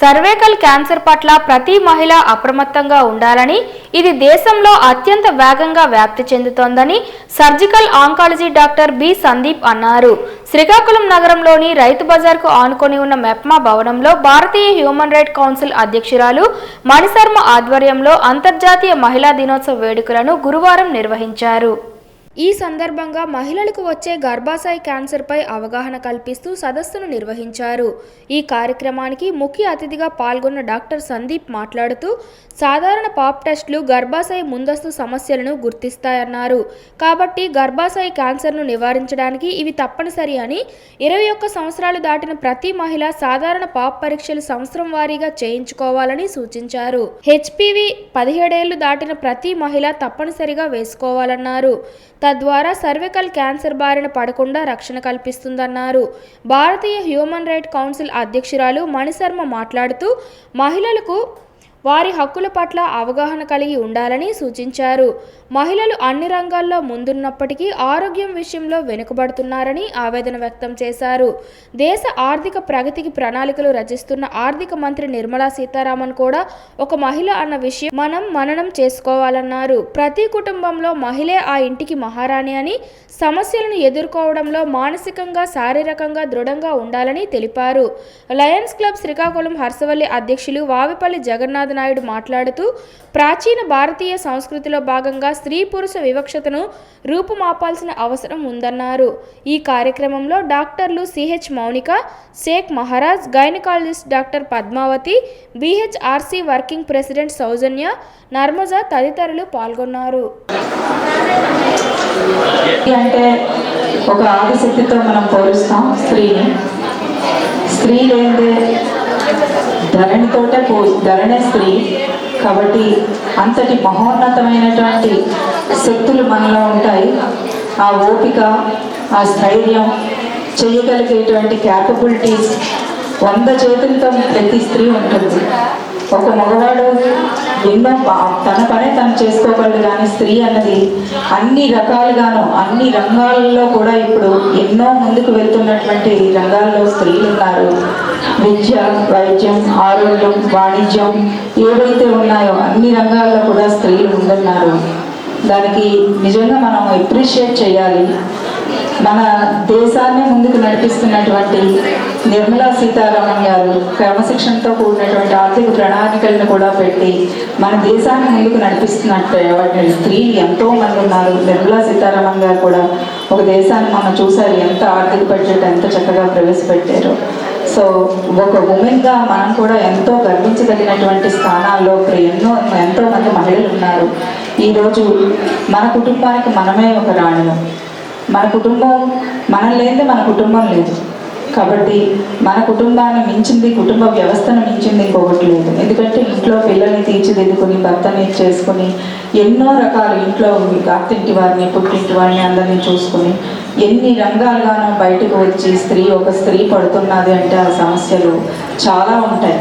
Cervical cancer పట్ల ప్రతి మహిళ అప్రమత్తంగా ఉండాలని, ఇది దేశంలో అత్యంత వేగంగా వ్యాప్తి చెందుతోందని surgical oncology doctor B Sandeep అన్నారు. శ్రీకాకుళం నగరంలోని రైతు బజార్కు ఆనుకొని ఉన్న మెప్మా భవనంలో భారతీయ హ్యూమన్ రైట్ కౌన్సిల్ అధ్యక్షురాలు మణిశర్మ ఆధ్వర్యంలో అంతర్జాతీయ మహిళా దినోత్సవ వేడుకలను గురువారం నిర్వహించారు. ఈ సందర్భంగా మహిళలకు వచ్చే గర్భాశయ క్యాన్సర్పై అవగాహన కల్పిస్తూ సదస్సును నిర్వహించారు. ఈ కార్యక్రమానికి ముఖ్య అతిథిగా పాల్గొన్న డాక్టర్ సందీప్ మాట్లాడుతూ, సాధారణ పాప్ టెస్టులు గర్భాశయ ముందస్తు సమస్యలను గుర్తిస్తాయన్నారు. కాబట్టి గర్భాశయ క్యాన్సర్ను నివారించడానికి ఇవి తప్పనిసరి అని, 21 సంవత్సరాలు దాటిన ప్రతి మహిళ సాధారణ పాప్ పరీక్షలు సంవత్సరం వారీగా చేయించుకోవాలని సూచించారు. హెచ్పివి 17 ఏళ్లు దాటిన ప్రతి మహిళ తప్పనిసరిగా వేసుకోవాలన్నారు. తద్వారా సర్వికల్ క్యాన్సర్ బారిన పడకుండా రక్షణ కల్పిస్తుందన్నారు. భారతీయ హ్యూమన్ రైట్ కౌన్సిల్ అధ్యక్షురాలు మణిశర్మ మాట్లాడుతూ, మహిళలకు వారి హక్కుల పట్ల అవగాహన కలిగి ఉండాలని సూచించారు. మహిళలు అన్ని రంగాల్లో ముందున్నప్పటికీ ఆరోగ్యం విషయంలో వెనుకబడుతున్నారని ఆవేదన వ్యక్తం చేశారు. దేశ ఆర్థిక ప్రగతికి ప్రణాళికలు రచిస్తున్న ఆర్థిక మంత్రి నిర్మలా సీతారామన్ కూడా ఒక మహిళ అన్న విషయం మనం మననం చేసుకోవాలన్నారు. ప్రతి కుటుంబంలో మహిళే ఆ ఇంటికి మహారాణి అని, సమస్యలను ఎదుర్కోవడంలో మానసికంగా, శారీరకంగా దృఢంగా ఉండాలని తెలిపారు. లయన్స్ క్లబ్ శ్రీకాకుళం హర్సవల్లి అధ్యక్షులు వావిపల్లి జగన్నాథ్ నాయుడు మాట్లాడుతూ, ప్రాచీన భారతీయ సంస్కృతిలో భాగంగా స్త్రీ పురుష వివక్షతను రూపుమాపాల్సిన అవసరం ఉందన్నారు. ఈ కార్యక్రమంలో డాక్టర్లు CH Mounika, Sheikh Maharaj, gynaecologist doctor Padmavathi, BHRC working president Soujanya, Narmaja తదితరులు పాల్గొన్నారు. అంటే ఒక ఆదిశక్తితో మనం పోలుస్తాం స్త్రీని. స్త్రీ లేదే ధరణే స్త్రీ. కాబట్టి అంతటి మహోన్నతమైనటువంటి శక్తులు మనలో ఉంటాయి. ఆ ఓపిక, ఆ స్థైర్యం, చేయగలిగేటువంటి క్యాపబిలిటీస్ 100 చేతులతో ప్రతి స్త్రీ ఉంటుంది. ఒక మగవాడు ఎన్నో తన పనే తను చేసుకోగలడు, కానీ స్త్రీ అన్నది అన్ని రకాలుగాను అన్ని రంగాల్లో కూడా ఇప్పుడు ఎన్నో ముందుకు వెళ్తున్నటువంటి రంగాల్లో స్త్రీలు ఉన్నారు. విద్య, వైద్యం, ఆరోగ్యం, వాణిజ్యం ఏవైతే ఉన్నాయో అన్ని రంగాల్లో కూడా స్త్రీలు ముందున్నారు. దానికి నిజంగా మనం అప్రిషియేట్ చేయాలి. మన దేశాన్ని ముందుకు నడిపిస్తున్నటువంటి నిర్మలా సీతారామన్ గారు క్రమశిక్షణతో కూడినటువంటి ఆర్థిక ప్రణాళికలను కూడా పెట్టి మన దేశాన్ని ముందుకు నడిపిస్తున్నట్టు స్త్రీలు ఎంతో మంది ఉన్నారు. నిర్మలా సీతారామన్ గారు కూడా ఒక దేశాన్ని మనం చూసారు, ఎంత ఆర్థిక బడ్జెట్ ఎంత చక్కగా ప్రవేశపెట్టారు. సో ఒక ఉమెన్గా మనం కూడా ఎంతో గర్వించదగినటువంటి స్థానాల్లో ఎంతో మంది మహిళలు ఉన్నారు. ఈరోజు మన కుటుంబానికి మనమే ఒక రాణులు. మన కుటుంబం మనం లేనిదే మన కుటుంబం లేదు. కాబట్టి మన కుటుంబాన్ని మించింది, కుటుంబ వ్యవస్థను మించింది ఇంకొకటి లేదు. ఎందుకంటే ఇంట్లో పిల్లల్ని తీర్చిదిద్దుకొని, భర్తని చేసుకుని, ఎన్నో రకాలు ఇంట్లో అత్తింటి వారిని, పుట్టింటి వారిని అందరినీ చూసుకుని ఎన్ని రంగాలుగానో బయటకు వచ్చి ఒక స్త్రీ పడుతున్నది అంటే ఆ సమస్యలు చాలా ఉంటాయి.